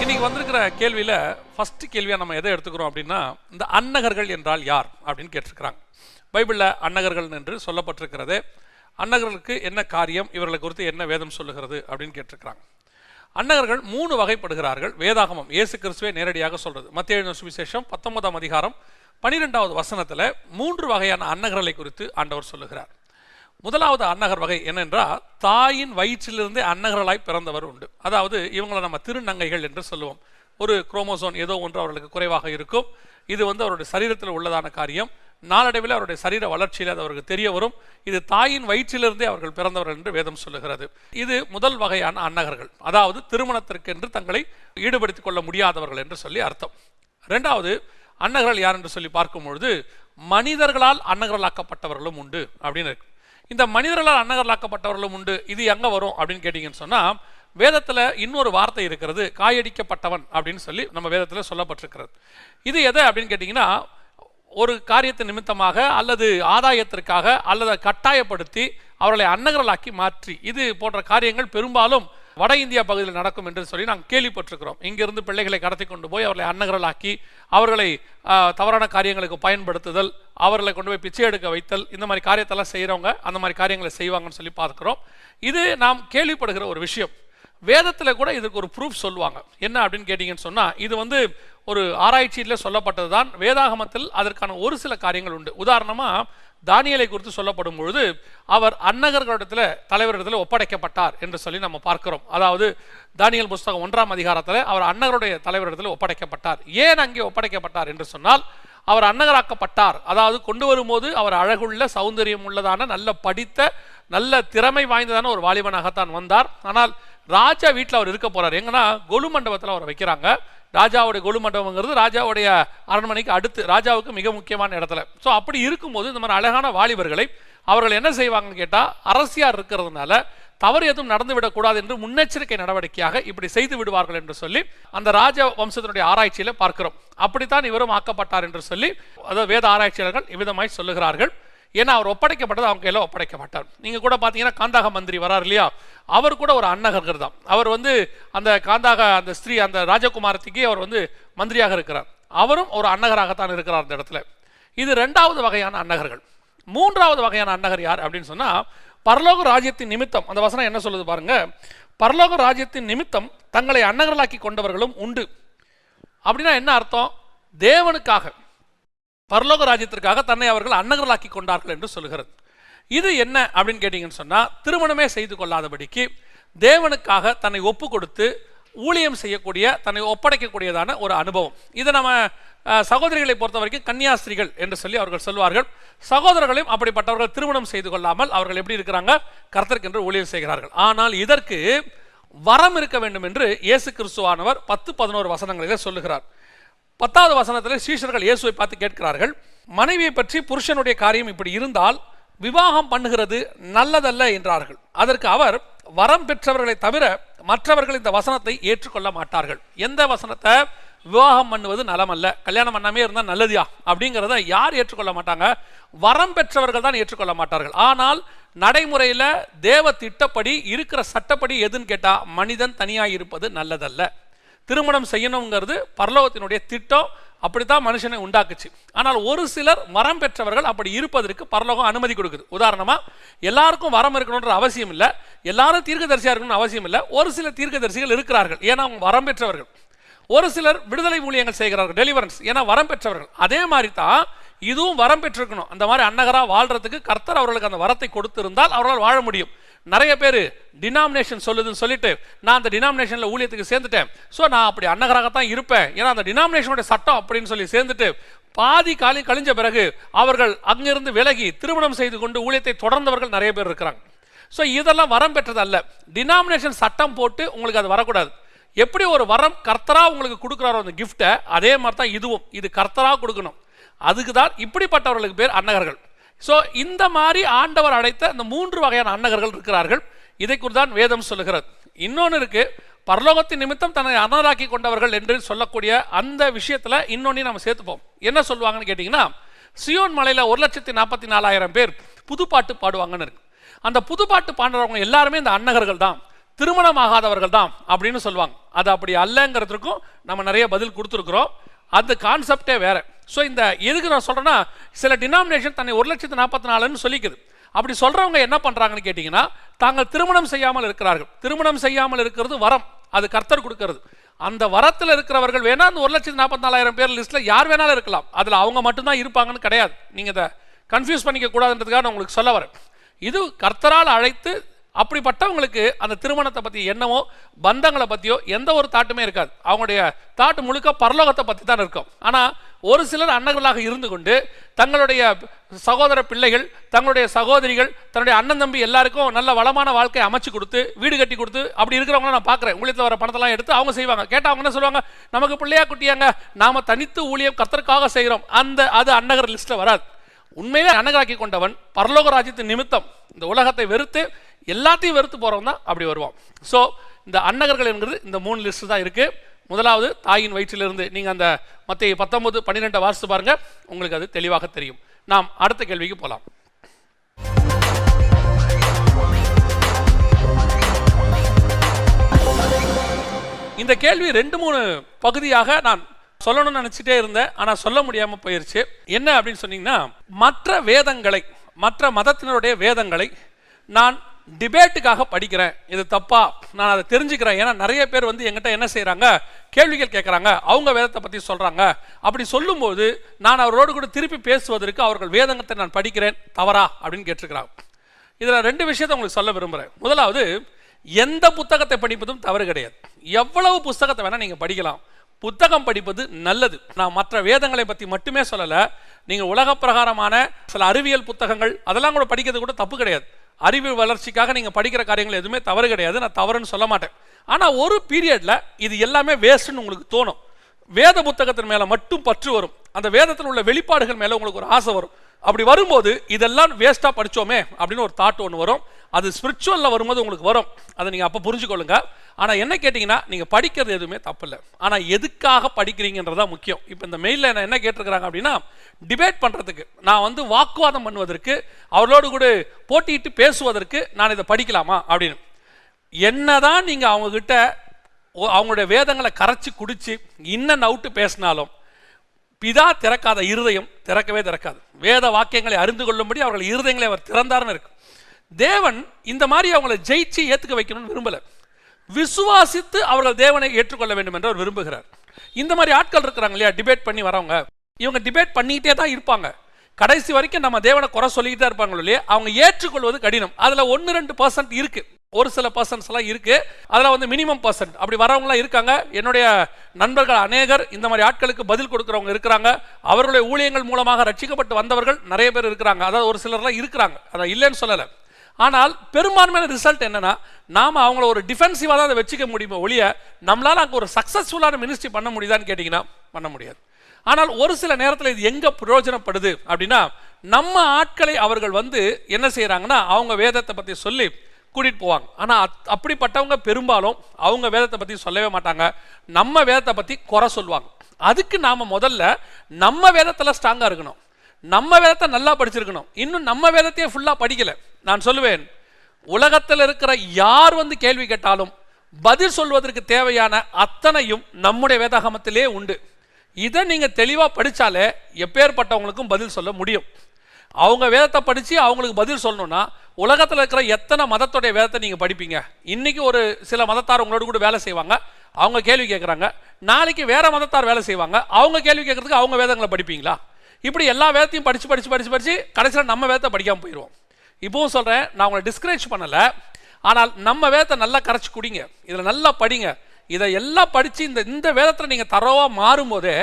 இன்னைக்கு வந்திருக்கிற கேள்வியில ஃபர்ஸ்ட் கேள்வியா நம்ம எதை எடுத்துக்கிறோம் அப்படின்னா, இந்த அன்னகர்கள் என்றால் யார் அப்படின்னு கேட்டிருக்கிறாங்க. பைபிள்ல அன்னகர்கள் என்று சொல்லப்பட்டிருக்கிறது. அன்னகர்களுக்கு என்ன காரியம், இவர்களை குறித்து என்ன வேதம் சொல்லுகிறது அப்படின்னு கேட்டிருக்கிறாங்க. அன்னகர்கள் 3 வகைப்படுகிறார்கள். வேதாகமம் இயேசு கிறிஸ்துவே நேரடியாக சொல்றது. மத்தேயு எழுதின சுவிசேஷம் 19ஆம் அதிகாரம் 12வது வசனத்துல 3 வகையான அன்னகர்களை குறித்து ஆண்டவர் சொல்லுகிறார். முதலாவது அன்னகர் வகை என்னென்றால், தாயின் வயிற்றிலிருந்தே அன்னகர்களாய் பிறந்தவர் உண்டு. அதாவது இவங்களை நம்ம திருநங்கைகள் என்று சொல்லுவோம். ஒரு குரோமோசோன் ஏதோ ஒன்று அவர்களுக்கு குறைவாக இருக்கும். இது அவருடைய சரீரத்தில் உள்ளதான காரியம். நாளடைவில் அவருடைய சரீர வளர்ச்சியில் அது அவருக்கு தெரிய வரும். இது தாயின் வயிற்றிலிருந்தே அவர்கள் பிறந்தவர்கள் என்று வேதம் சொல்லுகிறது. இது முதல் வகையான அன்னகர்கள், அதாவது திருமணத்திற்கென்று தங்களை ஈடுபடுத்திக் கொள்ள முடியாதவர்கள் என்று சொல்லி அர்த்தம். 2வது அன்னகர்கள் யார் என்று சொல்லி பார்க்கும்பொழுது, மனிதர்களால் அன்னகர்களாக்கப்பட்டவர்களும் உண்டு அப்படின்னு இருக்கு. இந்த மனிதர்களால் அன்னகர்களாக்கப்பட்டவர்களும் உண்டு. இது எங்க வரும் அப்படின்னு கேட்டீங்கன்னு சொன்னா, வேதத்துல இன்னொரு வார்த்தை இருக்கிறது, காயடிக்கப்பட்டவன் அப்படின்னு சொல்லி நம்ம வேதத்துல சொல்லப்பட்டிருக்கிறது. இது எதை அப்படின்னு கேட்டீங்கன்னா, ஒரு காரியத்தை நிமித்தமாக அல்லது ஆதாயத்திற்காக அல்லது கட்டாயப்படுத்தி அவர்களை அன்னகர்களாக்கி மாற்றி, இது போன்ற காரியங்கள் பெரும்பாலும் வட இந்தியா பகுதியில் நடக்கும் என்று சொல்லி நாங்கள் கேள்விப்பட்டிருக்கிறோம். இங்கிருந்து பிள்ளைகளை கடத்தி கொண்டு போய் அவர்களை அன்னகர்களாக்கி அவர்களை தவறான காரியங்களுக்கு பயன்படுத்துதல், அவர்களை கொண்டு போய் பிச்சை எடுக்க வைத்தல், இந்த மாதிரி காரியத்தெல்லாம் செய்கிறவங்க அந்த மாதிரி காரியங்களை செய்வாங்கன்னு சொல்லி பார்க்கிறோம். இது நாம் கேள்விப்படுகிற ஒரு விஷயம். வேதத்தில் கூட இதுக்கு ஒரு ப்ரூஃப் சொல்லுவாங்க. என்ன அப்படின்னு கேட்டீங்கன்னு சொன்னால், இது ஒரு ஆராய்ச்சியில் சொல்லப்பட்டது தான். வேதாகமத்தில் அதற்கான ஒரு சில காரியங்கள் உண்டு. உதாரணமாக தானியேலை குறித்து சொல்லப்படும் பொழுது, அவர் அன்னகர்களிடத்தில் தலைவரிடத்தில் ஒப்படைக்கப்பட்டார் என்று சொல்லி நம்ம பார்க்கிறோம். அதாவது தானியேல் புஸ்தகம் 1ஆம் அதிகாரத்தில் அவர் அன்னகருடைய தலைவரிடத்தில் ஒப்படைக்கப்பட்டார். ஏன் அங்கே ஒப்படைக்கப்பட்டார் என்று சொன்னால், அவர் அன்னகராக்கப்பட்டார். அதாவது கொண்டு வரும்போது அவர் அழகுள்ள, சௌந்தரியம் உள்ளதான, நல்ல படித்த, நல்ல திறமை வாய்ந்ததான ஒரு வாலிபனாகத்தான் வந்தார். ஆனால் ராஜா வீட்டில் அவர் இருக்க போறார். எங்கன்னா கொலு மண்டபத்தில் அவர் வைக்கிறாங்க. ராஜாவுடைய கொலு மண்டபங்கிறது ராஜாவுடைய அரண்மனைக்கு அடுத்து, ராஜாவுக்கு மிக முக்கியமான இடத்துல. ஸோ அப்படி இருக்கும்போது இந்த மாதிரி அழகான வாலிபர்களை அவர்கள் என்ன செய்வாங்கன்னு கேட்டால், அரசியார் இருக்கிறதுனால தவறு எதுவும் நடந்துவிடக்கூடாது என்று முன்னெச்சரிக்கை நடவடிக்கையாக இப்படி செய்து விடுவார்கள் என்று சொல்லி அந்த ராஜ வம்சத்தினுடைய ஆராய்ச்சியில பார்க்கிறோம். அப்படித்தான் இவரும் ஆக்கப்பட்டார் என்று சொல்லி அதாவது வேத ஆராய்ச்சியாளர்கள் இவ்விதமாய் சொல்லுகிறார்கள். ஏன்னா அவர் ஒப்படைக்கப்பட்டது அவங்க கையில் ஒப்படைக்கப்பட்டார். நீங்க கூட பார்த்தீங்கன்னா, காந்தாக மந்திரி வரார் இல்லையா, அவர் கூட ஒரு அன்னகர் தான். அவர் அந்த காந்தாக அந்த ஸ்திரீ, அந்த ராஜகுமாரத்திக்கு அவர் மந்திரியாக இருக்கிறார். அவரும் ஒரு அன்னகராகத்தான் இருக்கிறார் அந்த இடத்துல. இது 2வது வகையான அன்னகர்கள். 3வது வகையான அன்னகர் யார் அப்படின்னு சொன்னா, பரலோக ராஜ்யத்தின் நிமித்தம், அந்த வசனம் என்ன சொல்லுது பாருங்க, பரலோக ராஜ்யத்தின் நிமித்தம் தங்களை அன்னகர்களாக்கி கொண்டவர்களும் உண்டு. அப்படின்னா என்ன அர்த்தம்? தேவனுக்காக, பரலோக ராஜ்யத்திற்காக தன்னை அவர்கள் அன்னகர்களாக்கி கொண்டார்கள் என்று சொல்லுகிறது. இது என்ன அப்படின்னு கேட்டீங்கன்னு சொன்னா, திருமணமே செய்து கொள்ளாதபடிக்கு தேவனுக்காக தன்னை ஒப்பு கொடுத்து ஊழியம் செய்யக்கூடிய, தன்னை ஒப்படைக்கக்கூடியதான ஒரு அனுபவம். இதை நம்ம சகோதரிகளை பொறுத்த வரைக்கும் கன்னியாஸ்திரிகள் என்று சொல்லி அவர்கள் சொல்வார்கள். சகோதரர்களையும் அப்படிப்பட்டவர்கள் திருமணம் செய்து கொள்ளாமல் அவர்கள் எப்படி இருக்கிறாங்க? கர்த்தருக்கென்று ஊழியம் செய்கிறார்கள். ஆனால் இதற்கு வரம் இருக்க வேண்டும் என்று இயேசு கிறிஸ்துவானவர் 10-11 வசனங்களிலே சொல்லுகிறார். 10வது வசனத்தில் சீஷர்கள் இயேசுவை பார்த்து கேட்கிறார்கள், மனைவியை பற்றி புருஷனுடைய காரியம் இப்படி இருந்தால் விவாகம் பண்ணுகிறது நல்லதல்ல என்றார்கள். அதற்கு அவர், வரம் பெற்றவர்களை தவிர மற்றவர்கள் இந்த வசனத்தை ஏற்றுக்கொள்ள மாட்டார்கள். எந்த வசனத்தை? விவாகம் பண்ணுவது நலமல்ல, கல்யாணம் பண்ணாமே இருந்தால் நல்லதியா அப்படிங்கிறத யார் ஏற்றுக்கொள்ள மாட்டாங்க? வரம் பெற்றவர்கள் தான் ஏற்றுக்கொள்ள மாட்டார்கள். ஆனால் நடைமுறையில் தேவ திட்டப்படி இருக்கிற சட்டப்படி எதுன்னு கேட்டால், மனிதன் தனியாக இருப்பது நல்லதல்ல. திருமணம் செய்யணுங்கிறது பரலோகத்தினுடைய திட்டம், அப்படித்தான் மனுஷனை உண்டாக்குச்சு. ஆனால் ஒரு சிலர் வரம் பெற்றவர்கள் அப்படி இருப்பதற்கு பரலோகம் அனுமதி கொடுக்குது. உதாரணமா, எல்லாருக்கும் வரம் இருக்கணுன்ற அவசியம் இல்லை, எல்லாரும் தீர்க்கதரிசியா இருக்கணும்னு அவசியம் இல்லை. ஒரு சில தீர்க்கதரிசிகள் இருக்கிறார்கள், ஏன்னா அவங்க வரம் பெற்றவர்கள். ஒரு சிலர் விடுதலை ஊழியங்கள் செய்கிறார்கள், டெலிவரன்ஸ், ஏன்னா வரம் பெற்றவர்கள். அதே மாதிரி தான் இதுவும் வரம் பெற்றிருக்கணும். அந்த மாதிரி அன்னகரா வாழ்றதுக்கு கர்த்தர் அவர்களுக்கு அந்த வரத்தை கொடுத்திருந்தால் அவர்களால் வாழ முடியும். நிறைய பேர் டினாமினேஷன் சொல்லுதுன்னு சொல்லிட்டு, நான் அந்த டினாமினேஷன்ல ஊழியத்துக்கு சேர்ந்துட்டேன், ஸோ நான் அப்படி அன்னகராகத்தான் இருப்பேன், ஏன்னா அந்த டினாமினேஷனோட சட்டம் அப்படின்னு சொல்லி சேர்ந்துட்டு பாதி காலம் கழிஞ்ச பிறகு அவர்கள் அங்கிருந்து விலகி திருமணம் செய்து கொண்டு ஊழியத்தை தொடர்ந்தவர்கள் நிறைய பேர் இருக்கிறாங்க. ஸோ இதெல்லாம் வரம் பெற்றது அல்ல. டினாமினேஷன் சட்டம் போட்டு உங்களுக்கு அது வரக்கூடாது. எப்படி ஒரு வரம் கர்த்தரா உங்களுக்கு கொடுக்குறாரோ அந்த கிஃப்டை, அதே மாதிரி தான் இதுவும், இது கர்த்தரா கொடுக்கணும். அதுக்கு தான் இப்படிப்பட்டவர்களுக்கு பேர் அன்னகர்கள். ஸோ இந்த மாதிரி ஆண்டவர் அழைத்த இந்த 3 வகையான அன்னகர்கள் இருக்கிறார்கள். இதை குறித்து தான் வேதம் சொல்லுகிறது. இன்னொன்று இருக்கு, பரலோகத்தின் நிமித்தம் தன்னை அன்னகராக்கி கொண்டவர்கள் என்று சொல்லக்கூடிய அந்த விஷயத்துல இன்னொன்னு நம்ம சேர்த்துப்போம். என்ன சொல்லுவாங்கன்னு கேட்டீங்கன்னா, சியோன் மலையில 1,44,000 பேர் புதுப்பாட்டு பாடுவாங்கன்னு இருக்கு. அந்த புதுப்பாட்டு பாடுறவங்க எல்லாருமே இந்த அன்னகர்கள் தான், திருமணமாகாதவர்கள் தான் அப்படின்னு சொல்லுவாங்க. அது அப்படி அல்லங்கிறதுக்கும் நம்ம நிறைய பதில் கொடுத்துருக்குறோம். அந்த கான்செப்டே வேற. ஸோ இந்த எதுக்கு நான் சொல்றேன்னா, சில டினாமினேஷன் தன்னை 1,44,000 சொல்லிக்குது. அப்படி சொல்றவங்க என்ன பண்றாங்கன்னு கேட்டீங்கன்னா, தாங்கள் திருமணம் செய்யாமல் இருக்கிறார்கள். திருமணம் செய்யாமல் இருக்கிறது வரம், அது கர்த்தர் கொடுக்கிறது. அந்த வரத்தில் இருக்கிறவர்கள் வேணா அந்த 1,44,000 பேர் லிஸ்ட்ல யார் வேணாலும் இருக்கலாம். அதுல அவங்க மட்டும்தான் இருப்பாங்கன்னு கிடையாது. நீங்க இதை கன்ஃபியூஸ் பண்ணிக்க கூடாதுன்றதுக்காக நான் உங்களுக்கு சொல்ல வரேன். இது கர்த்தரால் அழைத்து அப்படிப்பட்டவங்களுக்கு அந்த திருமணத்தை பற்றி என்னவோ பந்தங்களை பற்றியோ எந்த ஒரு தாட்டுமே இருக்காது. அவங்களுடைய தாட்டு முழுக்க பரலோகத்தை பற்றி தான் இருக்கும். ஆனால் ஒரு சிலர் அன்னர்களாக இருந்து கொண்டு தங்களுடைய சகோதர பிள்ளைகள், தங்களுடைய சகோதரிகள், தன்னுடைய அண்ணன் தம்பி எல்லாருக்கும் நல்ல வளமான வாழ்க்கையை அமைச்சு கொடுத்து வீடு கட்டி கொடுத்து அப்படி இருக்கிறவங்கள நான் பார்க்குறேன். ஊழியத்தில் வர பணத்தெல்லாம் எடுத்து அவங்க செய்வாங்க. கேட்டால் அவங்க என்ன சொல்லுவாங்க, நமக்கு பிள்ளையா குட்டியாங்க, நாம தனித்து ஊழியம் கர்த்தருக்காக செய்கிறோம். அது அன்னகர் லிஸ்ட்டில் வராது. உண்மையிலே அன்னகராக்கி கொண்டவன் பரலோக ராஜ்யத்தின் நிமித்தம் இந்த உலகத்தை வெறுத்து எல்லாத்தையும் வெறுத்து போறவன் தான் அப்படி வருவான். ஸோ இந்த அன்னகர்கள் என்கிறது இந்த 3 லிஸ்ட் தான் இருக்கு. முதலாவது தாயின் வயிற்றிலிருந்து. நீங்க அந்த மத்தேயு 19:12 வாசித்து பாருங்க, உங்களுக்கு அது தெளிவாக தெரியும். நாம் அடுத்த கேள்விக்கு போலாம். இந்த கேள்வி 2-3 பகுதியாக நான் சொல்லணும்னு நினைச்சிட்டே இருந்தேன், ஆனா சொல்ல முடியாம போயிருச்சு. என்ன அப்படின்னு சொன்னீங்கன்னா, மற்ற வேதங்களை, மற்ற மதத்தினருடைய வேதங்களை நான் டிபேட்டுக்காக படிக்கிறேன். இது தப்பா, நான் அதை தெரிஞ்சுக்கிறேன். ஏன்னா நிறைய பேர் என்கிட்ட என்ன செய்யறாங்க, கேள்விகள் கேட்கறாங்க, அவங்க வேதத்தை பத்தி சொல்றாங்க. அப்படி சொல்லும்போது நான் அவரோடு கூட திருப்பி பேசுவதற்கு அவர்கள் வேதத்தை நான் படிக்கிறேன் தவறா அப்படின்னு கேட்டிருக்கிறாங்க. இதுல 2 விஷயத்தை உங்களுக்கு சொல்ல விரும்புறேன். முதலாவது, எந்த புத்தகத்தை படிப்பதும் தவறு கிடையாது. எவ்வளவு புத்தகத்தை வேணா நீங்க படிக்கலாம். புத்தகம் படிப்பது நல்லது. நான் மற்ற வேதங்களை பத்தி மட்டுமே சொல்லல. நீங்க உலக பிரகாரமான சில அறிவியல் புத்தகங்கள் அதெல்லாம் கூட படிக்கிறது கூட தப்பு கிடையாது. அறிவு வளர்ச்சிக்காக நீங்க படிக்கிற காரியங்கள் எதுவுமே தவறு கிடையாது, நான் தவறுன்னு சொல்ல மாட்டேன். ஆனா ஒரு பீரியட்ல இது எல்லாமே வேஸ்ட்னு உங்களுக்கு தோணும். வேத புத்தகத்தின் மேல மட்டும் பற்று வரும். அந்த வேதத்தில் உள்ள வெளிப்பாடுகள் மேல உங்களுக்கு ஒரு ஆசை வரும். அப்படி வரும்போது இதெல்லாம் வேஸ்டா படிச்சோமே அப்படின்னு ஒரு தாட் ஒன்று வரும். அது ஸ்பிரிச்சுவல்ல வரும்போது உங்களுக்கு வரும். அதை நீங்க அப்ப புரிஞ்சுக்கொள்ளுங்க. ஆனா என்ன கேட்டீங்கன்னா, நீங்க படிக்கிறது எதுவுமே தப்பு இல்லை. ஆனா எதுக்காக படிக்கிறீங்கன்றதா முக்கியம். இப்ப இந்த மெயில்ல என்ன கேட்டிருக்கிறாங்க அப்படின்னா, டிபேட் பண்றதுக்கு, நான் வாக்குவாதம் பண்ணுவதற்கு, அவர்களோடு கூட போட்டியிட்டு பேசுவதற்கு நான் இதை படிக்கலாமா அப்படின்னு. என்னதான் நீங்க அவங்க கிட்ட அவங்களுடைய வேதங்களை கரைச்சி குடிச்சு இன்னும் அவுட்டு பேசினாலும் பிதா திறக்காத இருதயம் திறக்கவே திறக்காது. வேத வாக்கியங்களை அறிந்து கொள்ளும்படி அவர்கள் இருதயங்களை அவர் திறந்தார்னு இருக்கு. தேவன் இந்த மாதிரி அவங்களை ஜெயிச்சு ஏத்துக்க வைக்கணும்னு விரும்பல. விசுவாசித்து அவர்கள் தேவனை ஏற்றுக்கொள்ள வேண்டும் என்று அவர் விரும்புகிறார். இந்த மாதிரி ஆட்கள் இருக்கிறாங்க இல்லையா, டிபேட் பண்ணி வரவங்க, இவங்க டிபேட் பண்ணிக்கிட்டே தான் இருப்பாங்க. கடைசி வரைக்கும் நம்ம தேவனை குறை சொல்லிக்கிட்டு தான் இருப்பாங்களோ இல்லையா, அவங்க ஏற்றுக்கொள்வது கடினம். அதுல 1-2% இருக்கு, ஒரு சில பர்சன்ட்ஸ் எல்லாம் இருக்கு. அதில் மினிமம் பர்சன்ட் அப்படி வரவங்களாம் இருக்காங்க. என்னுடைய நண்பர்கள் அநேகர் இந்த மாதிரி ஆட்களுக்கு பதில் கொடுக்குறவங்க இருக்கிறாங்க. அவர்களுடைய ஊழியங்கள் மூலமாக ரட்சிக்கப்பட்டு வந்தவர்கள் நிறைய பேர் இருக்கிறாங்க. அதாவது ஒரு சிலர்லாம் இருக்கிறாங்க, அதை இல்லைன்னு சொல்லலை. ஆனால் பெரும்பான்மையான ரிசல்ட் என்னன்னா, நாம அவங்கள ஒரு டிஃபென்சிவாக தான் அதை வச்சுக்க முடியுமோ ஒழிய நம்மளால அங்கே ஒரு சக்சஸ்ஃபுல்லான மினிஸ்ட்ரி பண்ண முடியுதான்னு கேட்டிங்கன்னா பண்ண முடியாது. ஆனால் ஒரு சில நேரத்தில் இது எங்க பிரயோஜனப்படுது அப்படின்னா, நம்ம ஆட்களை அவர்கள் என்ன செய்யறாங்கன்னா, அவங்க வேதத்தை பற்றி சொல்லி கூட்டிட்டு போவாங்க. ஆனா அப்படிப்பட்டவங்க பெரும்பாலும் அவங்க வேதத்தை பத்தி சொல்லவே மாட்டாங்க, நம்ம வேதத்தை பத்தி குறை சொல்லுவாங்க. அதுக்கு நாம முதல்ல நம்ம வேதத்துல ஸ்ட்ராங்கா இருக்கணும், நம்ம வேதத்தை நல்லா படிச்சிருக்கணும். இன்னும் நம்ம வேதத்தையே ஃபுல்லா படிக்கல. நான் சொல்லுவேன், உலகத்தில் இருக்கிற யார் கேள்வி கேட்டாலும் பதில் சொல்வதற்கு தேவையான அத்தனையும் நம்முடைய வேதாகமத்திலே உண்டு. இதை நீங்க தெளிவா படிச்சாலே எப்பேற்பட்டவங்களுக்கும் பதில் சொல்ல முடியும். அவங்க வேதத்தை படிச்சு அவங்களுக்கு பதில் சொல்லணும்னா உலகத்தில் இருக்கிற எத்தனை மதத்துடைய வேதத்தை நீங்க படிப்பீங்க? இன்னைக்கு ஒரு சில மதத்தார் உங்களோட கூட வேலை செய்வாங்க, அவங்க கேள்வி கேட்குறாங்க. நாளைக்கு வேற மதத்தார் வேலை செய்வாங்க, அவங்க கேள்வி கேட்கறதுக்கு அவங்க வேதங்களை படிப்பீங்களா? இப்படி எல்லா வேதத்தையும் படிச்சு படிச்சு படிச்சு படிச்சு கடைசியில் நம்ம வேதத்தை படிக்காம போயிடுவோம். இப்பவும் சொல்றேன், நான் உங்களை டிஸ்கரேஜ் பண்ணல, ஆனால் நம்ம வேதத்தை நல்லா கரைச்சு குடிங்க, இதுல நல்லா படிங்க. இதை எல்லாம் படிச்சு இந்த வேதத்தில் நீங்க தரோவா மாறும் போதே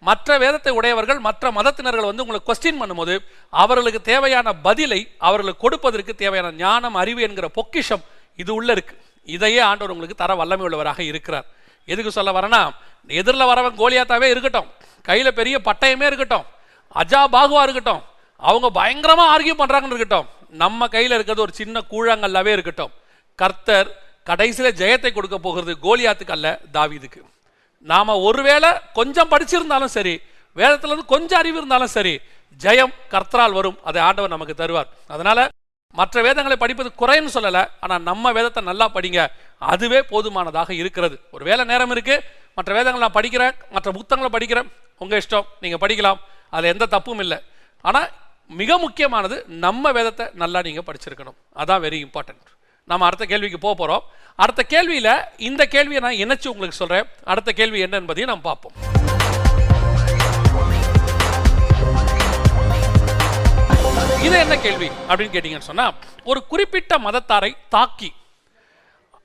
மற்ற வேதத்தை உடையவர்கள், மற்ற மதத்தினர்கள் உங்களை கொஸ்டின் பண்ணும்போது அவர்களுக்கு தேவையான பதிலை அவர்களுக்கு கொடுப்பதற்கு தேவையான ஞானம், அறிவு என்கிற பொக்கிஷம் இது உள்ள இருக்கு. இதையே ஆண்டவர் உங்களுக்கு தர வல்லமை உள்ளவராக இருக்கிறார். எதுக்கு சொல்ல வரேன்னா, எதிரில் வரவன் கோலியாத்தாவே இருக்கட்டும், கையில பெரிய பட்டயமே இருக்கட்டும், அஜா பாகுவா இருக்கட்டும், அவங்க பயங்கரமா ஆர்கியூ பண்றாங்கன்னு இருக்கட்டும், நம்ம கையில இருக்கிறது ஒரு சின்ன கூழாங்கல்லாவே இருக்கட்டும். கர்த்தர் கடைசியில ஜெயத்தை கொடுக்க போகிறது கோலியாத்துக்கு அல்ல, தாவீதுக்கு. நாம ஒருவேளை கொஞ்சம் படிச்சிருந்தாலும் சரி, வேதத்துல இருந்து கொஞ்சம் அறிவு இருந்தாலும் சரி, ஜெயம் கர்த்தரால் வரும், அதை ஆண்டவர் நமக்கு தருவார். அதனால மற்ற வேதங்களை படிப்பது குறைன்னு சொல்லல, ஆனா நம்ம வேதத்தை நல்லா படிங்க. அதுவே போதுமானதாக இருக்கிறது. ஒரு வேலை நேரம் இருக்குது, மற்ற வேதங்கள் நான் படிக்கிறேன், மற்ற புத்தகங்களை படிக்கிறேன், உங்கள் இஷ்டம், நீங்கள் படிக்கலாம், அதில் எந்த தப்பும் இல்லை. ஆனால் மிக முக்கியமானது நம்ம வேதத்தை நல்லா நீங்கள் படிச்சிருக்கணும். அதான் வெரி இம்பார்ட்டன்ட். நம்ம அடுத்த கேள்விக்கு போக போகிறோம். அடுத்த கேள்வியில் இந்த கேள்வியை நான் இணைச்சு உங்களுக்கு சொல்கிறேன். அடுத்த கேள்வி என்ன என்பதையும் நாம் பார்ப்போம். இது என்ன கேள்வி அப்படின்னு கேட்டீங்கன்னு சொன்னா, ஒரு குறிப்பிட்ட மதத்தாரை தாக்கி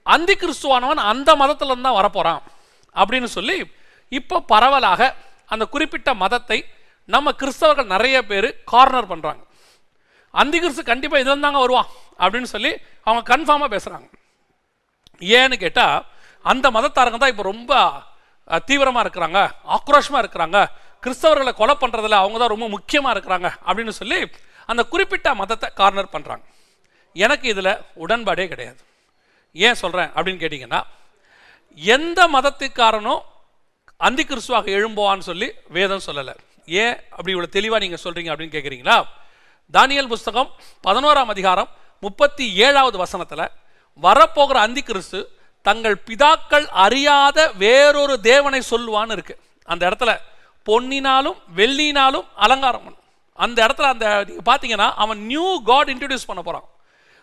அந்தி கிறிஸ்துவானவன் அந்த மதத்துல இருந்து தான் வரப்போறான் அப்படின்னு சொல்லி இப்போ பரவலாக அந்த குறிப்பிட்ட மதத்தை நம்ம கிறிஸ்தவர்கள் நிறைய பேர் கார்னர் பண்றாங்க. அந்தி கிறிஸ்து கண்டிப்பா இதுல இருந்தாங்க வருவான் அப்படின்னு சொல்லி அவங்க கன்ஃபார்மா பேசுறாங்க. ஏன்னு கேட்டா, அந்த மதத்தாரங்க தான் இப்போ ரொம்ப தீவிரமா இருக்கிறாங்க, ஆக்ரோஷமா இருக்கிறாங்க, கிறிஸ்தவர்களை கொலை பண்றதுல அவங்க தான் ரொம்ப முக்கியமா இருக்கிறாங்க அப்படின்னு சொல்லி அந்த குறிப்பிட்ட மதத்தை கார்னர் பண்றாங்க. எனக்கு இதுல உடன்பாடே கிடையாது. ஏன் சொல்றேன் அப்படின்னு கேட்டீங்கன்னா, எந்த மதத்துக்காரனும் அந்தி கிறிஸ்துவாக எழும்புவான்னு சொல்லி வேதம் சொல்லலை. ஏன் அப்படி இவ்வளவு தெளிவா நீங்க சொல்றீங்க அப்படின்னு கேட்குறீங்களா? தானியேல் புஸ்தகம் 11ஆம் அதிகாரம் 37வது வசனத்துல வரப்போகிற அந்தி கிறிஸ்து தங்கள் பிதாக்கள் அறியாத வேறொரு தேவனை சொல்லுவான்னு இருக்கு. அந்த இடத்துல பொன்னினாலும் வெள்ளினாலும் அலங்காரம் பண்ணும். அந்த இடத்துல அந்த நீங்க பாத்தீங்கன்னா அவன் நியூ காட் இன்ட்ரோடியூஸ் பண்ண போறான்.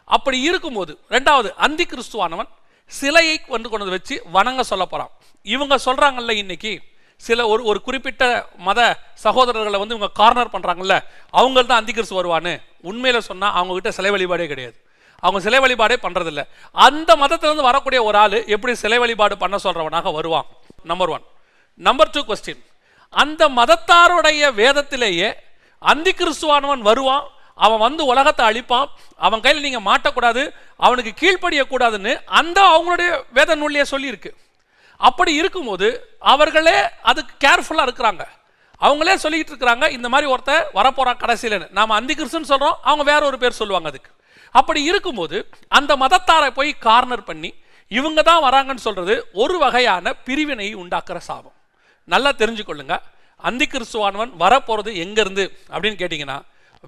அப்படி இருக்கும்போது ரெண்டாவது அந்தி கிறிஸ்துவானவன் சிலையை கொண்டு வச்சு வணங்க சொல்ல போறான். இவங்க சொல்றாங்கல்ல, இன்னைக்கு சில ஒரு குறிப்பிட்ட மத சகோதரர்களை வந்து இவங்க கார்னர் பண்றாங்கல்ல, அவங்க தான் அந்தி கிறிஸ்து வருவான்னு. உண்மையில சொன்னா அவங்க கிட்ட சிலை வழிபாடே கிடையாது. அவங்க சிலை வழிபாடே பண்றதில்லை. அந்த மதத்திலிருந்து வரக்கூடிய ஒரு ஆளு எப்படி சிலை வழிபாடு பண்ண சொல்றவனாக வருவான்? நம்பர் 1. நம்பர் 2 கொஸ்டின், அந்த மதத்தாருடைய வேதத்திலேயே அந்தி கிறிஸ்துவானவன் வருவான், அவன் வந்து உலகத்தை அழிப்பான், அவன் கையில் நீங்க மாட்டக்கூடாது, அவனுக்கு கீழ்ப்படிய கூடாதுன்னு அந்த அவங்களுடைய வேத நூலிலே சொல்லி இருக்கு. அப்படி இருக்கும்போது அவர்களே அதுக்கு கேர்ஃபுல்லா இருக்கிறாங்க. அவங்களே சொல்லிட்டு இருக்கிறாங்க, இந்த மாதிரி ஒருத்தர் வரப்போறான் கடைசியில. நாம அந்தி கிறிஸ்துன்னு சொல்றோம், அவங்க வேற ஒரு பேர் சொல்லுவாங்க அதுக்கு. அப்படி இருக்கும்போது அந்த மதத்தாரை போய் கார்னர் பண்ணி இவங்க தான் வராங்கன்னு சொல்றது ஒரு வகையான பிரிவினையை உண்டாக்குற சாபம். நல்லா தெரிஞ்சுக்கொள்ளுங்க, அந்தி கிறிஸ்துவானவன் வரப்போறது எங்க இருந்து அப்படின்னு கேட்டீங்கன்னா,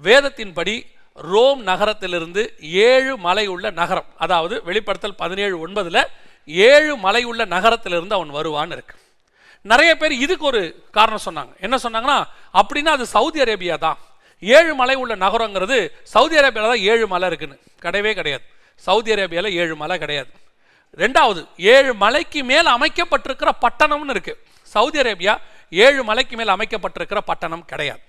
வேதத்தின்படி ரோம் நகரத்திலிருந்து 7 மலை உள்ள நகரம், அதாவது வெளிப்படுத்தல் 17:9 7 மலை உள்ள நகரத்திலிருந்து அவன் வருவான்னு இருக்கு. நிறைய பேர் இதுக்கு ஒரு காரணம் சொன்னாங்க. என்ன சொன்னாங்கன்னா, அப்படின்னா அது சவுதி அரேபியா தான். 7 மலை உள்ள நகரங்கிறது சவுதி அரேபியால தான் 7 மலை இருக்குன்னு. கிடையவே கிடையாது. சவுதி அரேபியால 7 மலை கிடையாது. ரெண்டாவது 7 மலைக்கு மேல் அமைக்கப்பட்டிருக்கிற பட்டணம்னு இருக்கு. சவுதி அரேபியா 7 மலைக்கு மேல் அமைக்கப்பட்டிருக்கிற பட்டணம் கிடையாது.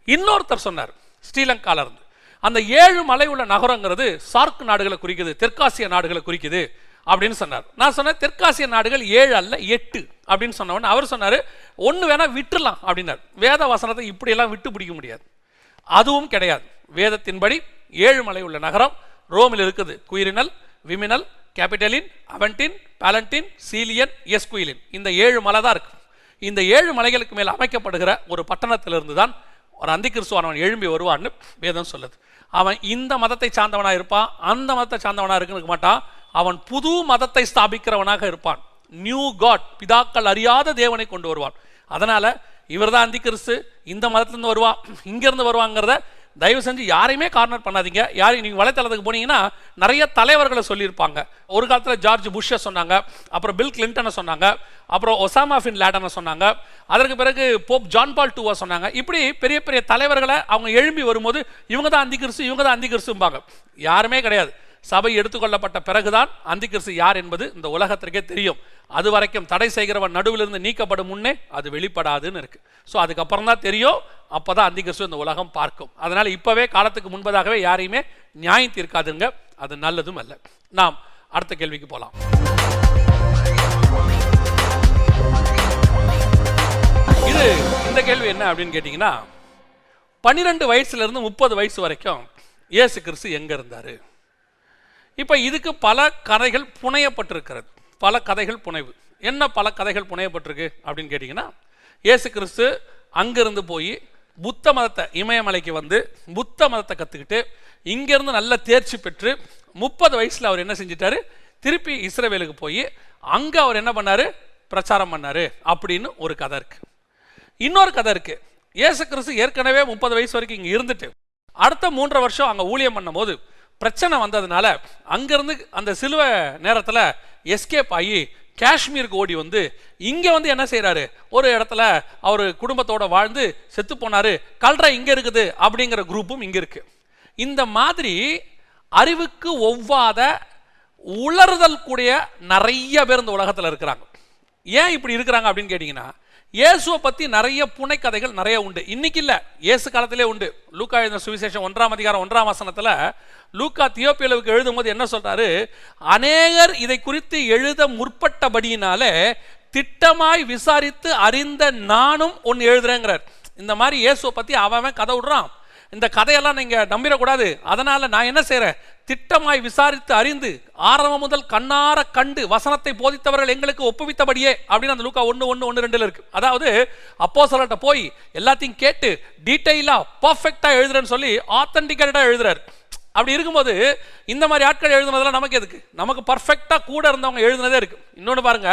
இன்னொருத்தர் சொன்னார், ஸ்ரீலங்கால இருந்து, அந்த 7 மலை உள்ள நகரங்கிறது சார்க் நாடுகளை குறிக்குது, தெற்காசிய நாடுகளை குறிக்குது அப்படின்னு சொன்னார். நான் சொன்னேன், தெற்காசிய நாடுகள் 7 அல்ல 8 அப்படின்னு சொன்னவன் அவர் சொன்னாரு, ஒன்று வேணா விட்டுலாம் அப்படின்னார். வேத வசனத்தை இப்படியெல்லாம் விட்டு பிடிக்க முடியாது. அதுவும் கிடையாது. வேதத்தின்படி 7 மலை உள்ள நகரம் ரோமில் இருக்குது. குயிரினல், விமினல், கேபிட்டலின், அவென்டின், பாலண்டின், சீலியன், எஸ்குயிலின், இந்த 7 மலை தான் இருக்கு. இந்த 7 மலைகளுக்கு மேல் அமைக்கப்படுகிற ஒரு பட்டணத்திலிருந்து தான் ஒரு அந்தி கிறிஸ்துவானவன் எழும்பி வருவான்னு வேதம் சொல்லுது. அவன் இந்த மதத்தை சார்ந்தவனா இருப்பான், அந்த மதத்தை சார்ந்தவனா இருக்க மாட்டான். அவன் புது மதத்தை ஸ்தாபிக்கிறவனாக இருப்பான். நியூ காட், பிதாக்கள் அறியாத தேவனை கொண்டு வருவான். அதனால இவர் தான் அந்தி கிறிஸ்து, இந்த மதத்திலிருந்து வருவான், இங்கிருந்து வருவாங்கிறத தயவு செஞ்சு யாரையுமே கார்னர் பண்ணாதீங்க. யாரையும் நீங்கள் வலைத்தளத்துக்கு போனீங்கன்னா நிறைய தலைவர்களை சொல்லியிருப்பாங்க. ஒரு காலத்தில் ஜார்ஜ் புஷ்ஷை சொன்னாங்க, அப்புறம் பில் கிளின்டனை சொன்னாங்க, அப்புறம் ஒசாமா பின் லேடனை சொன்னாங்க, அதற்கு பிறகு போப் ஜான் பால் II சொன்னாங்க. இப்படி பெரிய பெரிய தலைவர்களை அவங்க எழும்பி வரும்போது இவங்க தான் அந்தி கிறிஸ்து, இவங்க தான் அந்தி கிறிஸ்தும்பாங்க. யாருமே கிடையாது. சபை எடுத்துக்கொள்ளப்பட்ட பிறகுதான் அந்தி கிறிஸ்து யார் என்பது இந்த உலகத்திற்கே தெரியும். அது வரைக்கும் தடை செய்கிறவன் நடுவிலிருந்து நீக்கப்படும் முன்னே அது வெளிப்படாதுன்னு இருக்கு. ஸோ அதுக்கப்புறம் தான் தெரியும், அப்போதான் அந்தி கிறிஸ்து இந்த உலகம் பார்க்கும். அதனால இப்பவே காலத்துக்கு முன்பதாகவே யாரையுமே நியாயம் தீர்க்காதுங்க, அது நல்லதும் அல்ல. நாம் அடுத்த கேள்விக்கு போலாம். இந்த கேள்வி என்ன அப்படின்னு கேட்டீங்கன்னா, 12 வயசுல இருந்து 30 வயசு வரைக்கும் இயேசு கிறிஸ்து எங்க இருந்தாரு? இப்ப இதுக்கு பல கதைகள் புனையப்பட்டிருக்கிறது. பல கதைகள் புனைவு. என்ன பல கதைகள் புனையப்பட்டிருக்கு அப்படின்னு கேட்டீங்கன்னா, இயேசு கிறிஸ்து அங்கிருந்து போய் புத்த மதத்தை, இமயமலைக்கு வந்து புத்த மதத்தை கத்துக்கிட்டு இங்கிருந்து நல்ல தேர்ச்சி பெற்று 30 வயசுல அவர் என்ன செஞ்சிட்டாரு, திருப்பி இஸ்ரவேலுக்கு போய் அங்க அவர் என்ன பண்ணாரு, பிரச்சாரம் பண்ணாரு அப்படின்னு ஒரு கதை இருக்கு. இன்னொரு கதை இருக்கு, இயேசு கிறிஸ்து ஏற்கனவே 30 வயசு வரைக்கும் இங்க இருந்துட்டு அடுத்த 3.5 வருஷம் அங்க ஊழியம் பண்ணும் போது பிரச்சனை வந்ததுனால அங்கேருந்து அந்த சிலுவை நேரத்தில் எஸ்கேப் ஆகி காஷ்மீருக்கு ஓடி வந்து இங்கே வந்து என்ன செய்கிறாரு, ஒரு இடத்துல அவர் குடும்பத்தோடு வாழ்ந்து செத்து போனார், கல்ற இங்கே இருக்குது அப்படிங்கிற குரூப்பும் இங்கே இருக்குது. இந்த மாதிரி அறிவுக்கு ஒவ்வாத உளறுதல் கூடிய நிறைய பேர் இந்த உலகத்தில் இருக்கிறாங்க. ஏன் இப்படி இருக்கிறாங்க அப்படின்னு கேட்டிங்கன்னா, இயேசுவை பற்றி நிறைய புனைக்கதைகள் நிறைய உண்டு. இன்னைக்கு இல்லை, இயேசு காலத்திலே உண்டு. லூக்கா எழுதின சுவிசேஷம் 1ஆம் அதிகாரம் 1ஆம் வசனத்தில் லூக்கா தியோப்பிலுக்கு எழுதும்போது என்ன சொல்றாரு, அநேகர் இதை குறித்து எழுத முற்பட்டபடியினாலே திட்டமாய் விசாரித்து அறிந்த நானும் ஒன்று எழுதுறேங்கிறார். இந்த மாதிரி இயேசுவை பற்றி அவன் கதை விடுறான், இந்த கதையெல்லாம் நீங்கள் நம்பிடக்கூடாது, அதனால் நான் என்ன செய்கிறேன், திட்டமாய் விசாரித்து அறிந்து ஆரம்பம் முதல் கண்ணார கண்டு வசனத்தை போதித்தவர்கள் எங்களுக்கு ஒப்புவித்தபடியே அப்படின்னு அந்த லூக்கா 1:1-1:2 இருக்கு. அதாவது அப்போஸ்தலர்கிட்ட போய் எல்லாத்தையும் கேட்டு டீட்டெயிலாக பர்ஃபெக்டாக எழுதுறேன்னு சொல்லி ஆத்தென்டிகேட்டடாக எழுதுறாரு. அப்படி இருக்கும்போது இந்த மாதிரி ஆட்கள் எழுதுனதெல்லாம் நமக்கு எதுக்கு, நமக்கு பர்ஃபெக்டாக கூட இருந்தவங்க எழுதுனதே இருக்கு. இன்னொன்று பாருங்க,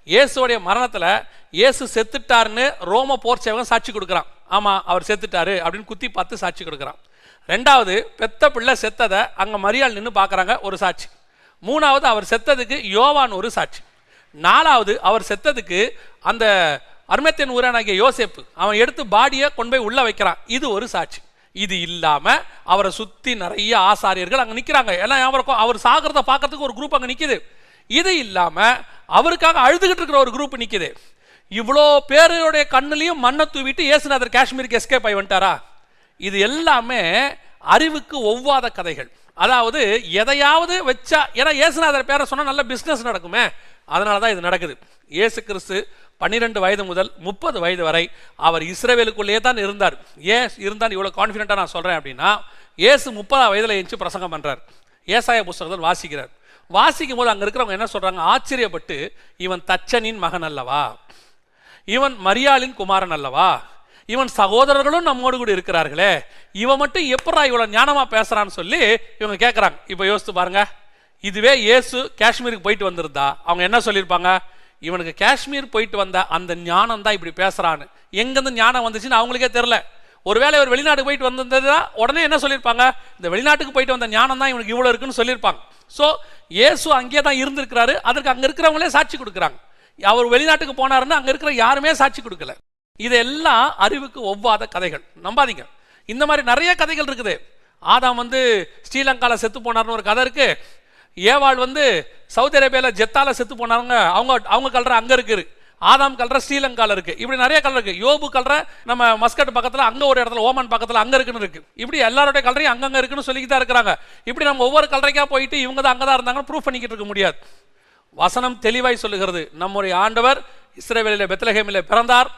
இயேசுடைய மரணத்தில் இயேசு செத்துட்டாருன்னு ரோம போர் சேவகன் சாட்சி கொடுக்குறான். ஆமாம் அவர் செத்துட்டாரு அப்படின்னு குத்தி பார்த்து சாட்சி கொடுக்குறான். ரெண்டாவது, பெத்த பிள்ளை செத்ததை அங்கே மரியாள் நின்று பார்க்குறாங்க, ஒரு சாட்சி. மூணாவது, அவர் செத்ததுக்கு யோவான் ஒரு சாட்சி. நாலாவது, அவர் செத்ததுக்கு அந்த அர்மத்தின் ஊரானாகிய யோசேப்பு அவன் எடுத்து பாடியை கொண்டு போய் உள்ளே வைக்கிறான், இது ஒரு சாட்சி. இது இல்லாமல் அவரை சுற்றி நிறைய ஆசாரியர்கள் அங்கே நிற்கிறாங்க. எல்லாம் அவர் சாகிறத பார்க்கறதுக்கு ஒரு குரூப் அங்கே நிற்கிது. இது இல்லாமல் அவருக்காக அழுதுகிட்டு இருக்கிற ஒரு குரூப் நிற்கிது. இவ்வளோ பேருடைய கண்ணுலையும் மண்ணை தூவிட்டு இயேசுநாதர் காஷ்மீருக்கு எஸ்கேப் ஆகி வந்துட்டாரா? இது எல்லாமே அறிவுக்கு ஒவ்வாத கதைகள். அதாவது எதையாவது வச்சா, ஏன்னா இயேசுநாதர் பேரை சொன்னால் நல்ல பிஸ்னஸ் நடக்குமே, அதனால தான் இது நடக்குது. இயேசு கிறிஸ்து 12 வயது முதல் 30 வயது வரை அவர் இஸ்ரவேலுக்குள்ளேயே தான் இருந்தார். ஏன் இருந்தால் இவ்வளோ கான்ஃபிடென்ட்டாக நான் சொல்கிறேன் அப்படின்னா, இயேசு 30 வயதில் எழுந்து பிரசங்கம் பண்ணுறார். ஏசாயா புஸ்தகத்தில் வாசிக்கிறார். வாசிக்கும் போது அங்கே இருக்கிறவங்க என்ன சொல்கிறாங்க, ஆச்சரியப்பட்டு, இவன் தச்சனின் மகன் அல்லவா, இவன் மரியாளின் குமாரன் அல்லவா, இவன் சகோதரர்களும் நம்மோடு கூட இருக்கிறார்களே, இவன் மட்டும் எப்படா இவ்வளோ ஞானமாக பேசுகிறான்னு சொல்லி இவங்க கேட்குறாங்க. இப்போ யோசித்து பாருங்க, இதுவே இயேசு காஷ்மீருக்கு போயிட்டு வந்திருந்தா அவங்க என்ன சொல்லியிருப்பாங்க, இவனுக்கு காஷ்மீர் போயிட்டு வந்த அந்த ஞானம் தான் இப்படி பேசுகிறான்னு. எங்கேருந்து ஞானம் வந்துச்சுன்னு அவங்களுக்கே தெரில. ஒருவேளை ஒரு வெளிநாட்டுக்கு போயிட்டு வந்திருந்ததுன்னா உடனே என்ன சொல்லியிருப்பாங்க, இந்த வெளிநாட்டுக்கு போயிட்டு வந்த ஞானம் தான் இவனுக்கு இவ்வளோ இருக்குன்னு சொல்லியிருப்பாங்க. ஸோ இயேசு அங்கே தான் இருந்திருக்கிறாரு, அதற்கு அங்கே இருக்கிறவங்களே சாட்சி கொடுக்குறாங்க. அவர் வெளிநாட்டுக்கு போனாருன்னு அங்கே இருக்கிற யாருமே சாட்சி கொடுக்கல. இதெல்லாம் அறிவுக்கு ஒவ்வாத கதைகள், நம்பாதீங்க. இந்த மாதிரி நிறைய கதைகள் இருக்குது. ஆதாம் வந்து ஸ்ரீலங்காவில் செத்து போனார்னு ஒரு கதை இருக்குது. ஏவாள் வந்து சவுதி அரேபியாவில் ஜெத்தால செத்து போனாங்க, அவங்க கல்ற அங்கே இருக்குது. ஆதாம் கல்ற ஸ்ரீலங்காவில் இருக்குது. இப்படி நிறைய கல்ற இருக்குது. யோபு கல்ற நம்ம மஸ்கட் பக்கத்தில் அங்கே ஒரு இடத்துல, ஓமன் பக்கத்தில் அங்கே இருக்குன்னு இருக்குது. இப்படி எல்லாருடைய கல்றையும் அங்கங்கே இருக்குன்னு சொல்லிக்கிட்டு தான் இருக்கிறாங்க. இப்படி நம்ம ஒவ்வொரு கல்றைக்காக போயிட்டு இவங்க தான் அங்கே தான் இருந்தாங்கன்னு ப்ரூஃப் பண்ணிக்கிட்டு இருக்க முடியாது. வசனம் தெளிவாய் சொல்லுகிறது, நம்முடைய ஆண்டவர் இஸ்ரவேலிலே பெத்லகேமிலே பிறந்தார்,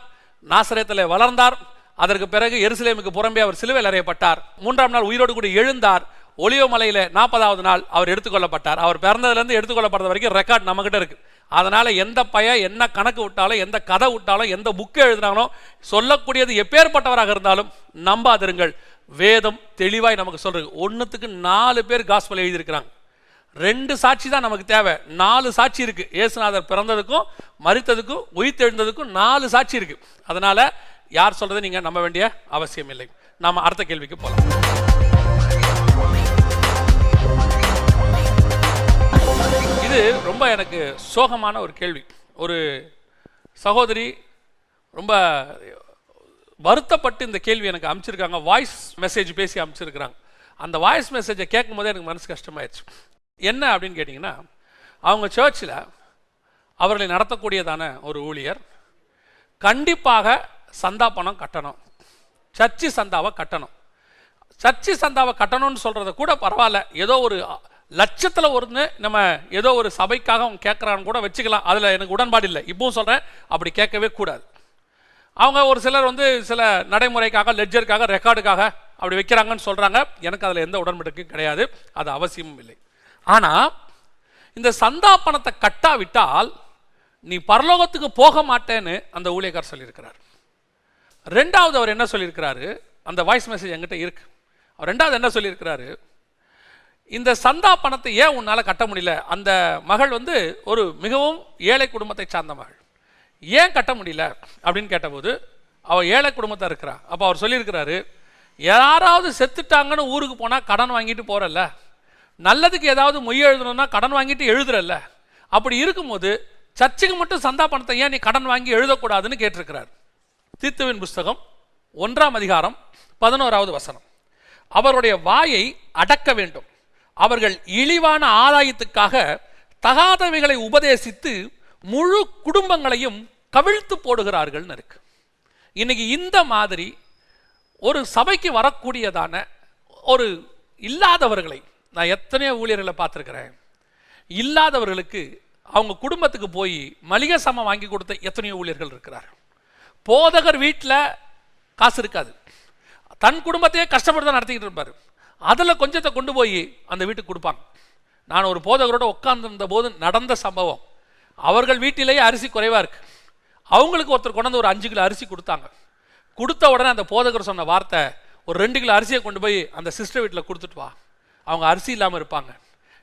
நாசரேத்திலே வளர்ந்தார், அதற்கு பிறகு எருசலேமுக்கு புறம்பே அவர் சிலுவையில் அறையப்பட்டார், 3ஆம் நாள் உயிரோடு கூட எழுந்தார், ஒலிவ மலையில் 40வது நாள் அவர் எடுத்துக்கொள்ளப்பட்டார். அவர் பிறந்ததுலேருந்து எடுத்துக்கொள்ளப்படுற வரைக்கும் ரெக்கார்ட் நம்மகிட்ட இருக்கு. அதனால எந்த பையன் என்ன கணக்கு விட்டாலும், எந்த கதை விட்டாலும், எந்த புக்கை எழுதினாலும், சொல்லக்கூடியது எப்பேற்பட்டவராக இருந்தாலும் நம்பாதிருங்கள். வேதம் தெளிவாய் நமக்கு சொல்றது. 1க்கு 4 பேர் காஸ்பல் எழுதியிருக்கிறாங்க. 2 சாட்சி தான் நமக்கு தேவை. 4 சாட்சி இருக்கு. இயேசுநாதர் பிறந்ததுக்கும் மரித்ததுக்கும் உயிர்த்தெழுந்ததுக்கும் 4 சாட்சி இருக்கு. அதனால யார் சொல்றதை நீங்க நம்ப வேண்டிய அவசியம் இல்லை. நாம அடுத்த கேள்விக்கு போகலாம். இது ரொம்ப எனக்கு சோகமான ஒரு கேள்வி. ஒரு சகோதரி ரொம்ப வருத்தப்பட்டு இந்த கேள்வி எனக்கு அனுப்பிச்சிருக்காங்க. வாய்ஸ் மெசேஜ் பேசி அனுப்பிச்சிருக்கிறாங்க. அந்த வாய்ஸ் மெசேஜை கேட்கும் போதே எனக்கு மனசு கஷ்டமாயிடுச்சு. என்ன அப்படின்னு கேட்டிங்கன்னா, அவங்க சர்ச்சில் அவர்களை நடத்தக்கூடியதான ஒரு ஊழியர் கண்டிப்பாக சந்தா பணம் கட்டணும், சர்ச்சு சந்தாவை கட்டணும். சர்ச்சு சந்தாவை கட்டணும்னு சொல்கிறத கூட பரவாயில்ல, ஏதோ ஒரு லட்சத்தில் ஒன்று நம்ம ஏதோ ஒரு சபைக்காக அவங்க கேட்குறான்னு கூட வச்சுக்கலாம். அதில் எனக்கு உடன்பாடு இல்லை. இப்பவும் சொல்கிறேன், அப்படி கேட்கவே கூடாது. அவங்க ஒரு சிலர் வந்து சில நடைமுறைக்காக, லெட்ஜருக்காக, ரெக்கார்டுக்காக அப்படி வைக்கிறாங்கன்னு சொல்கிறாங்க. எனக்கு அதில் எந்த உடன்படிக்கையும் கிடையாது, அது அவசியமும் இல்லை. ஆனால் இந்த சந்தா பணத்தை கட்டாவிட்டால் நீ பரலோகத்துக்கு போக மாட்டேன்னு அந்த ஊழியக்காரர் சொல்லியிருக்கிறார். ரெண்டாவது அவர் என்ன சொல்லியிருக்கிறாரு, அந்த வாய்ஸ் மெசேஜ் என்கிட்ட இருக்கு. அவர் ரெண்டாவது என்ன சொல்லியிருக்கிறாரு, இந்த சந்தா பணத்தை ஏன் உன்னால் கட்ட முடியல? அந்த மகள் வந்து ஒரு மிகவும் ஏழை குடும்பத்தை சார்ந்த மகள், ஏன் கட்ட முடியல அப்படின்னு கேட்டபோது, அவள் ஏழை குடும்பத்தை இருக்கிறா. அப்போ அவர் சொல்லியிருக்கிறாரு, யாராவது செத்துட்டாங்கன்னு ஊருக்கு போனால் கடன் வாங்கிட்டு போகிறல்ல, நல்லதுக்கு ஏதாவது மொய் எழுதணும்னா கடன் வாங்கிட்டு எழுதுறல்ல, அப்படி இருக்கும்போது சர்ச்சுக்கு மட்டும் சந்தா பணத்தை ஏன் நீ கடன் வாங்கி எழுதக்கூடாதுன்னு கேட்டிருக்கிறார். தீத்துவின் புஸ்தகம் 1ஆம் அதிகாரம் 11வது வசனம். அவருடைய வாயை அடக்க வேண்டும், அவர்கள் இழிவான ஆதாயத்துக்காக தகாதவைகளை உபதேசித்து முழு குடும்பங்களையும் கவிழ்த்து போடுகிறார்கள் இருக்கு. இன்னைக்கு இந்த மாதிரி ஒரு சபைக்கு வரக்கூடியதான ஒரு இல்லாதவர்களை நான் எத்தனையோ ஊழியர்களை பார்த்துருக்கிறேன். இல்லாதவர்களுக்கு அவங்க குடும்பத்துக்கு போய் மளிகை சாமான் வாங்கி கொடுத்த எத்தனையோ ஊழியர்கள் இருக்கிறார். போதகர் வீட்டில் காசு இருக்காது, தன் குடும்பத்தையே கஷ்டப்பட்டு தான் நடத்திக்கிட்டு இருப்பார். அதில் கொஞ்சத்தை கொண்டு போய் அந்த வீட்டுக்கு கொடுப்பாங்க. நான் ஒரு போதகரோட உட்கார்ந்துருந்த போது நடந்த சம்பவம். அவர்கள் வீட்டிலேயே அரிசி குறைவாக இருக்குது. அவங்களுக்கு ஒருத்தர் கொண்டு வந்து ஒரு 5 கிலோ அரிசி கொடுத்தாங்க. கொடுத்த உடனே அந்த போதகர் சொன்ன வார்த்தை, ஒரு 2 கிலோ அரிசியை கொண்டு போய் அந்த சிஸ்டர் வீட்டில் கொடுத்துட்டு வா, அவங்க அரிசி இல்லாமல் இருப்பாங்க.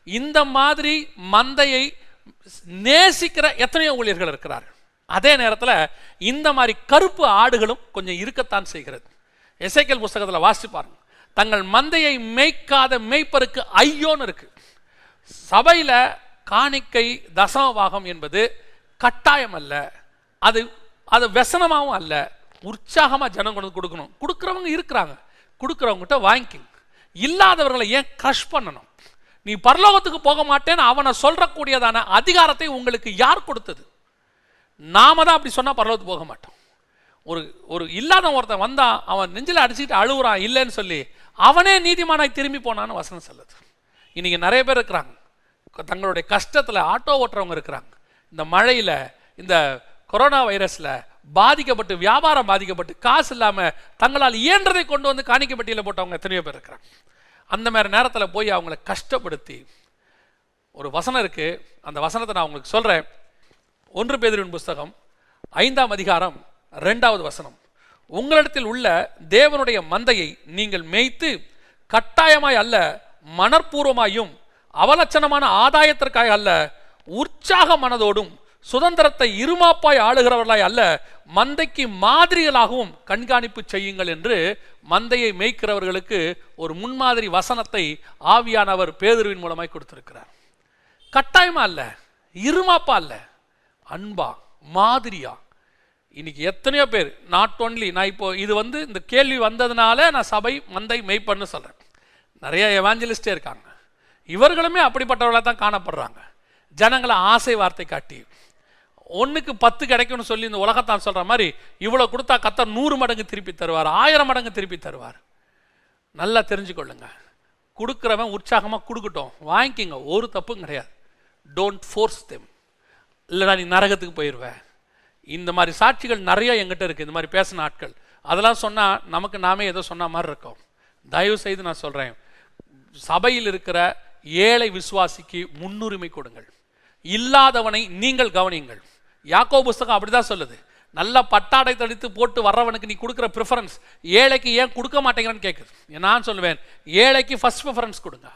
இந்த மாதிரி மந்தையை நேசிக்கிற எத்தனையோ ஊழியர்கள் இருக்கிறார்கள். அதே நேரத்தில் இந்த மாதிரி கருப்பு ஆடுகளும் கொஞ்சம் இருக்கத்தான் செய்கிறது. எசேக்கியேல் புஸ்தகத்தில் வாசிச்சு பாருங்க, தங்கள் மந்தையை மேய்க்காத மேய்ப்பருக்கு ஐயோன்னு இருக்கு. சபையில் காணிக்கை தசமபாகம் என்பது கட்டாயம் அல்ல, அது व्यसனமாகவும் அல்ல, உற்சாகமாக ஜனம் கொண்டு கொடுக்கணும். கொடுக்குறவங்க இருக்கிறாங்க, கொடுக்குறவங்ககிட்ட வாங்கிக்கிங்க. இல்லாதவர்களை ஏன் க்ரஷ் பண்ணணும்? நீ பரலோகத்துக்கு போக மாட்டேன்னு அவனை சொல்றக்கூடியதான அதிகாரத்தை உங்களுக்கு யார் கொடுத்தது? நாம தான் அப்படி சொன்னா பரலோகத்துக்கு போக மாட்டோம். ஒரு இல்லாத ஒருத்தன் வந்தா அவன் நெஞ்சில் அடிச்சுட்டு அழுகுறான் இல்லைன்னு சொல்லி அவனே நீதிமானாய் திரும்பி போனான்னு வசனம் சொல்லுது. இன்னைக்கு நிறைய பேர் இருக்கிறாங்க, தங்களுடைய கஷ்டத்தில் ஆட்டோ ஓட்டுறவங்க இருக்கிறாங்க. இந்த மழையில், இந்த கொரோனா வைரஸில் பாதிக்கப்பட்டு, வியாபாரம் பாதிக்கப்பட்டு, காசு இல்லாமல் தங்களால் இயன்றதை கொண்டு வந்து காணிக்கப்பட்டியில் போட்டவங்க எத்தனையோ பேர் இருக்கிறாங்க. அந்த மாதிரி நேரத்தில் போய் அவங்கள கஷ்டப்படுத்தி, ஒரு வசனம் இருக்குது, அந்த வசனத்தை நான் உங்களுக்கு சொல்கிறேன். 1 பேதுருவின் புஸ்தகம் 5ஆம் அதிகாரம் 2வது வசனம். உங்களிடத்தில் உள்ள தேவனுடைய மந்தையை நீங்கள் மேய்த்து கட்டாயமாய் அல்ல, மனப்பூர்வமாயும் அவலட்சணமான ஆதாயத்திற்காக அல்ல, உற்சாக மனதோடும் சுதந்திரத்தை இருமாப்பாய் ஆளுகிறவர்களாய் அல்ல, மந்தைக்கு மாதிரிகளாகவும் கண்காணிப்பு செய்யுங்கள் என்று மந்தையை மேய்க்கிறவர்களுக்கு ஒரு முன்மாதிரி வசனத்தை ஆவியானவர் பேதுருவின் மூலமாய் கொடுத்திருக்கிறார். கட்டாயமா அல்ல, இருமாப்பா அல்ல, அன்பா, மாதிரியா. இன்னைக்கு எத்தனையோ பேர், நாட் ஒன்லி, நான் இப்போ இது இந்த கேள்வி வந்ததுனால நான் சபை மந்தை மேய்ப்பன்னு சொல்றேன். நிறைய எவாஞ்சலிஸ்டே இருக்காங்க, இவர்களுமே அப்படிப்பட்டவர்களாக தான் காணப்படுறாங்க. ஜனங்களை ஆசை வார்த்தை காட்டி 1க்கு 10 கிடைக்கும்னு சொல்லி இந்த உலகத்தான் சொல்ற மாதிரி இவ்வளோ கொடுத்தா கர்த்தர் 100 மடங்கு திருப்பி தருவார், 1000 மடங்கு திருப்பி தருவார். நல்லா தெரிஞ்சுக்கொள்ளுங்க, கொடுக்குறவன் உற்சாகமாக கொடுக்கட்டும், வாங்கிக்கிங்க, ஒரு தப்பும் கிடையாது. டோன்ட் ஃபோர்ஸ் தெம், இல்லைனா நீ நரகத்துக்கு போயிடுவேன். இந்த மாதிரி சாட்சிகள் நிறைய எங்கிட்ட இருக்குது. இந்த மாதிரி பேசின ஆட்கள் அதெல்லாம் சொன்னால் நமக்கு நாமே ஏதோ சொன்ன மாதிரி இருக்கும். தயவு செய்து நான் சொல்கிறேன், சபையில் இருக்கிற ஏழை விசுவாசிக்கு முன்னுரிமை கொடுங்கள், இல்லாதவனை நீங்கள் கவனியுங்கள். யாக்கோபு புஸ்தகம் அப்படிதான் சொல்லுது. நல்லா பட்டாடை தடித்து போட்டு வர்றவனுக்கு நீ கொடுக்குற ப்ரிஃபரன்ஸ் ஏழைக்கு ஏன் கொடுக்க மாட்டேங்கிறன்னு கேட்குது. நான் சொல்லுவேன், ஏழைக்கு ஃபர்ஸ்ட் ப்ரிஃபரன்ஸ் கொடுங்க,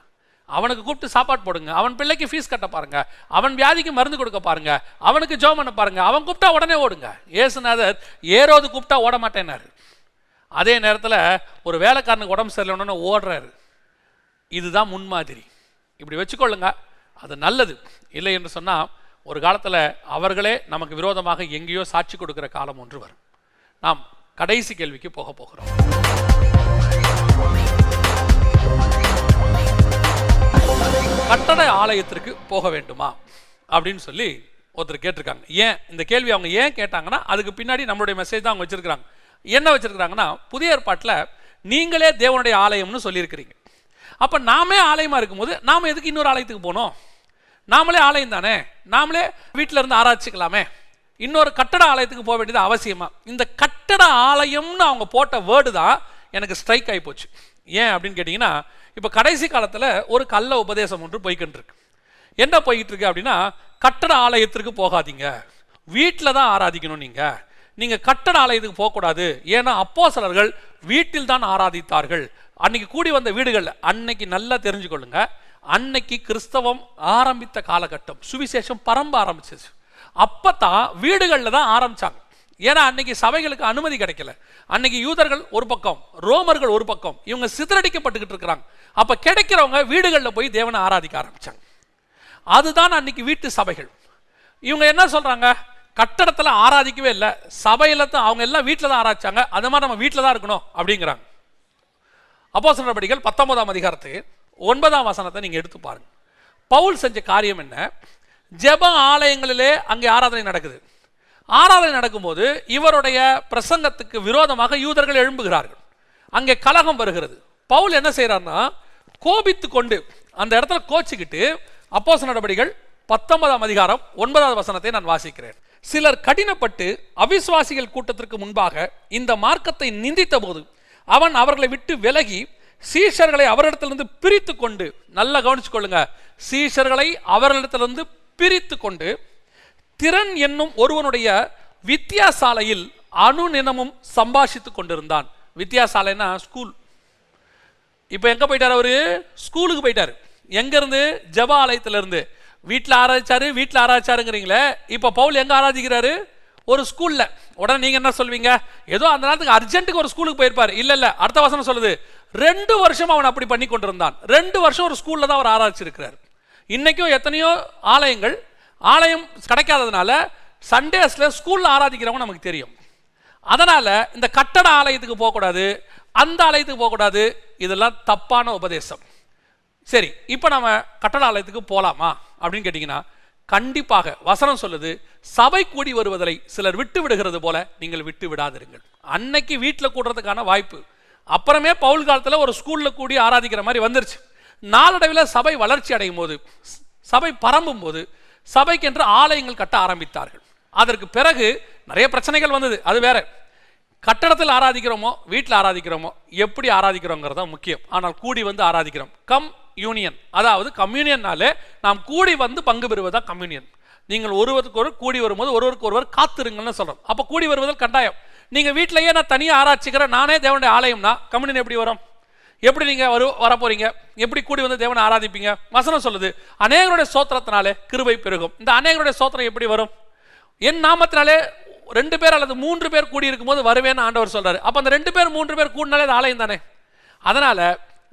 அவனுக்கு கூப்பிட்டு சாப்பாடு போடுங்க, அவன் பிள்ளைக்கு ஃபீஸ் கட்ட பாருங்க, அவன் வியாதிக்கு மருந்து கொடுக்க பாருங்க, அவனுக்கு ஜெபம் பண்ண பாருங்க. அவன் கூப்பிட்டா உடனே ஓடுங்க. இயேசுநாதர் ஏரோது கூப்பிட்டா ஓட மாட்டேன்னாரு. அதே நேரத்தில் ஒரு வேலைக்காரனுக்கு உடம்பு சரியில்லைன்னு ஓடுறாரு. இதுதான் முன்மாதிரி. இப்படி வச்சுக்கொள்ளுங்க, அது நல்லது. இல்லை என்று சொன்னால் ஒரு காலத்தில் அவர்களே நமக்கு விரோதமாக எங்கேயோ சாட்சி கொடுக்கிற காலம் ஒன்று வரும். நாம் கடைசி கேள்விக்கு போக போகிறோம். கட்டட ஆலயத்திற்கு போக வேண்டுமா அப்படின்னு சொல்லி ஒருத்தர் கேட்டிருக்காங்க. ஏன் இந்த கேள்வி அவங்க ஏன் கேட்டாங்கன்னா, அதுக்கு பின்னாடி நம்மளுடைய மெசேஜ் தான் அவங்க வச்சிருக்கிறாங்க. என்ன வச்சிருக்கிறாங்கன்னா, புதிய ஏற்பாட்டில் நீங்களே தேவனுடைய ஆலயம்னு சொல்லியிருக்கிறீங்க. அப்போ நாமே ஆலயமாக இருக்கும்போது நாம் எதுக்கு இன்னொரு ஆலயத்துக்கு போகணும்? நாமளே ஆலயம் தானே, நாமளே வீட்டில் இருந்து ஆராய்ச்சிக்கலாமே, இன்னொரு கட்டட ஆலயத்துக்கு போக வேண்டியது அவசியமா? இந்த கட்டட ஆலயம்னு அவங்க போட்ட வேர்டு தான் எனக்கு ஸ்ட்ரைக் ஆகி போச்சு. ஏன் அப்படின்னு கேட்டிங்கன்னா, இப்போ கடைசி காலத்தில் ஒரு கள்ள உபதேசம் ஒன்று போய்கிட்டு இருக்கு. என்ன போய்கிட்டு இருக்கு அப்படின்னா, கட்டட ஆலயத்திற்கு போகாதீங்க, வீட்டில் தான் ஆராதிக்கணும். நீங்கள் கட்டட ஆலயத்துக்கு போகக்கூடாது. ஏன்னா அப்போஸ்தலர்கள் வீட்டில் தான் ஆராதித்தார்கள். அன்னைக்கு கூடி வந்த வீடுகள், அன்னைக்கு நல்லா தெரிஞ்சுக்கொள்ளுங்க, அன்னைக்கு கிறிஸ்தவம் ஆரம்பித்த காலகட்டம், சுவிசேஷம் பரம்ப ஆரம்பிச்சிச்சு. அப்பதான் வீடுகளில் தான் ஆரம்பிச்சாங்க. ஏன்னா அன்னைக்கு சபைகளுக்கு அனுமதி கிடைக்கல. அன்னைக்கு யூதர்கள் ஒரு பக்கம், ரோமர்கள் ஒரு பக்கம், இவங்க சிதறடிக்கப்பட்டுக்கிட்டு இருக்கிறாங்க. அப்ப கிடைக்கிறவங்க வீடுகளில் போய் தேவனை ஆராதிக்க ஆரம்பிச்சாங்க. அதுதான் அன்னைக்கு வீட்டு சபைகள். இவங்க என்ன சொல்றாங்க, கட்டடத்தில் ஆராதிக்கவே இல்லை, சபையில தான், அவங்க எல்லாம் வீட்டில் தான் ஆராதிச்சாங்க, அது மாதிரி நம்ம வீட்டில் தான் இருக்கணும் அப்படிங்கிறாங்க. அப்போஸ்தலர் நடபடிகள் 19ஆம் அதிகாரத்துக்கு 9ஆம் வசனத்தை நீங்க எடுத்து பாருங்க. பவுல் செஞ்ச காரியம் என்ன? ஜெப ஆலயங்களிலே அங்கே ஆராதனை நடக்குது. ஆராதனை நடக்கும்போது இவருடைய பிரசங்கத்துக்கு விரோதமாக யூதர்கள் எழும்புகிறார்கள். அங்கே கலகம் வருகிறது. பவுல் என்ன செய்யறாருன்னா, கோபித்து கொண்டு அந்த இடத்துல கோச்சிக்கிட்டு, அப்போஸ்தலர் நடபடிகள் 19ஆம் அதிகாரம் 9வது வசனத்தை நான் வாசிக்கிறேன். சிலர் கடினப்பட்டு அவிசுவாசிகள் கூட்டத்திற்கு முன்பாக இந்த மார்க்கத்தை நிந்தித்த போது அவன் அவர்களை விட்டு விலகி சீஷர்களை அவரிடத்திலிருந்து பிரித்து கொண்டு, நல்லா கவனிச்சு கொள்ளுங்க, சீஷர்களை அவர்களிடத்திலிருந்து பிரித்து கொண்டு திறன் என்னும் ஒருவனுடைய வித்தியாசாலையில் அனுநினமும் சம்பாஷித்துக் கொண்டிருந்தான். வித்தியாசாலைன்னா ஸ்கூல். இப்ப எங்க போயிட்டார்? அவரு ஸ்கூலுக்கு போயிட்டாரு. எங்க இருந்து? ஜெப ஆலயத்திலிருந்து. வீட்டில் ஆராய்ச்சாருங்கிறீங்களே, இப்ப பவுல் எங்க ஆராதிக்கிறாரு? ஒரு ஸ்கூல்ல. உடனே நீங்க என்ன சொல்வீங்க, ஏதோ அந்த நேரத்துக்கு அர்ஜென்ட்டுக்கு ஒரு ஸ்கூலுக்கு போயிருப்பாரு. இல்ல, அடுத்த வசனம் சொல்லுது, 2 வருஷம் அவன் அப்படி பண்ணி கொண்டிருந்தான். 2 வருஷம் ஒரு ஸ்கூல்ல தான் அவர் ஆராய்ச்சிருக்கிறார். இன்னைக்கும் எத்தனையோ ஆலயம் கிடைக்காததுனால சண்டேஸ்ல ஸ்கூல்ல ஆராதிக்கிறவங்க நமக்கு தெரியும். அதனால இந்த கட்டட ஆலயத்துக்கு போகக்கூடாது, அந்த ஆலயத்துக்கு போகக்கூடாது, இதெல்லாம் தப்பான உபதேசம். சரி, இப்ப நம்ம கட்டட ஆலயத்துக்கு போலாமா அப்படின்னு கேட்டீங்கன்னா, கண்டிப்பாக வசனம் சொல்லுது, சபை கூடி வருவதை சிலர் விட்டு விடுகிறது போல நீங்கள் விட்டு விடாதிருங்கள். அன்னைக்கு வீட்டில் கூடுறதுக்கான வாய்ப்பு. அப்புறமே பவுல் காலத்துல ஒரு ஸ்கூல்ல கூடி ஆராதிக்கிற மாதிரி வந்துருச்சு. நாளடைவில் சபை வளர்ச்சி அடையும் போது, சபை பரம்பும் போது சபைக்கு என்று ஆலயங்கள் கட்ட ஆரம்பித்தார்கள். அதற்கு பிறகு நிறைய பிரச்சனைகள் வந்தது, அது வேற. கட்டடத்தில் ஆராதிக்கிறோமோ வீட்டில் ஆராதிக்கிறோமோ, எப்படி ஆராதிக்கிறோங்கிறதா முக்கியம். ஆனால் கூடி வந்து ஆராதிக்கிறோம். கம் யூனியன், அதாவது கம்யூனியன்னாலே நாம் கூடி வந்து பங்கு பெறுவதா கம்யூனியன். நீங்கள் ஒருவருக்கு ஒரு கூடி வரும்போது ஒருவருக்கு ஒருவர் காத்திருங்கன்னு சொல்றோம். அப்ப கூடி வருவதில் கட்டாயம். நீங்க வீட்டிலேயே நான் தனியாக ஆராய்ச்சிக்கிறேன், நானே தேவனுடைய ஆலயம்னா கம்யூனியன் எப்படி வரும்? எப்படி நீங்க வர போறீங்க? எப்படி கூடி வந்து தேவனை ஆராதிப்பீங்க? வசனம் சொல்லுது, அநேகருடைய ஸ்தோத்திரத்தினாலே கிருபை பெருகும். இந்த அநேகருடைய ஸ்தோத்திரம் எப்படி வரும்? என் நாமத்தினாலே 2 பேர் அல்லது 3 பேர் கூடி இருக்கும் போது வருவேன்னு ஆண்டவர் சொல்றாரு. அப்ப அந்த 2 பேர் 3 பேர் கூடினாலே அது ஆலயம் தானே. அதனால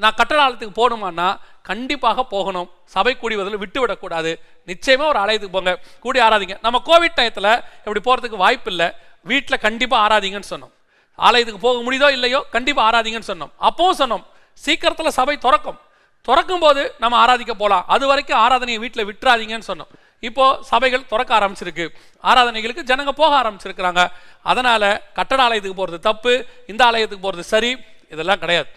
நான் கட்டட ஆலயத்துக்கு போகணுமான்னா கண்டிப்பாக போகணும். சபை கூடி வருவதில் விட்டு விடக்கூடாது. நிச்சயமா ஒரு ஆலயத்துக்கு போங்க, கூடி ஆராதிங்க. நம்ம கோவிட் டயத்துல இப்படி போறதுக்கு வாய்ப்பு இல்லை. வீட்டில் கண்டிப்பா ஆராதிங்கன்னு சொன்னோம். ஆலயத்துக்கு போக முடியுதோ இல்லையோ கண்டிப்பா ஆராதிங்கன்னு சொன்னோம். அப்பவும் சொன்னோம், சீக்கிரத்தில் சபை திறக்கும் போது நம்ம ஆராதிக்க போகலாம். அது வரைக்கும் ஆராதனையை வீட்டில் விட்டுறாதீங்கன்னு சொன்னோம். இப்போ சபைகள் திறக்க ஆரம்பிச்சிருக்கு, ஆராதனைகளுக்கு ஜனங்க போக ஆரம்பிச்சிருக்கிறாங்க. அதனால கட்டட ஆலயத்துக்கு போறது தப்பு, இந்த ஆலயத்துக்கு போறது சரி, இதெல்லாம் கிடையாது.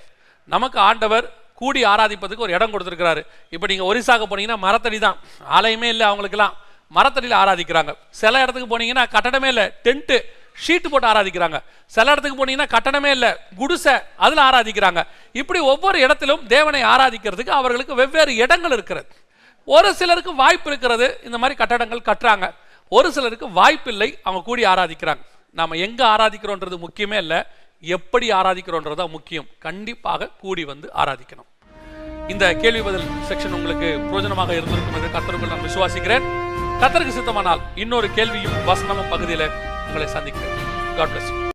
நமக்கு ஆண்டவர் கூடி ஆராதிப்பதுக்கு ஒரு இடம் கொடுத்துருக்கிறாரு. இப்போ நீங்க ஒரிசாக்கு போனீங்கன்னா மரத்தடி தான், ஆலயமே இல்லை அவங்களுக்குலாம், மரத்தடியில் ஆராதிக்கிறாங்க. சில இடத்துக்கு போனீங்கன்னா கட்டடமே இல்லை, டென்ட்டு ஷீட்டு போட்டு ஆராதிக்கிறாங்க. சில இடத்துக்கு போனீங்கன்னா கட்டணமே இல்லை, குடிசை, அதில் ஆராதிக்கிறாங்க. இப்படி ஒவ்வொரு இடத்திலும் தேவனை ஆராதிக்கிறதுக்கு அவர்களுக்கு வெவ்வேறு இடங்கள் இருக்கிறது. ஒரு சிலருக்கு வாய்ப்பு இருக்கிறது, இந்த மாதிரி கட்டடங்கள் கட்டுறாங்க. ஒரு சிலருக்கு வாய்ப்பு இல்லை, அவங்க கூடி ஆராதிக்கிறாங்க. நாம எங்க ஆராதிக்கிறோன்றது முக்கியமே இல்லை, எப்படி ஆராதிக்கிறோன்றது முக்கியம். கண்டிப்பாக கூடி வந்து ஆராதிக்கணும். இந்த கேள்வி பதில் செக்ஷன் உங்களுக்கு பிரயோஜனமாக இருந்திருக்கும் என்று கர்த்தருக்குள் நான் விசுவாசிக்கிறேன். கர்த்தருக்கு சித்தமானால் இன்னொரு கேள்வியும் வசனமும் பகுதியில் உங்களை சந்திக்கிறேன். God bless you.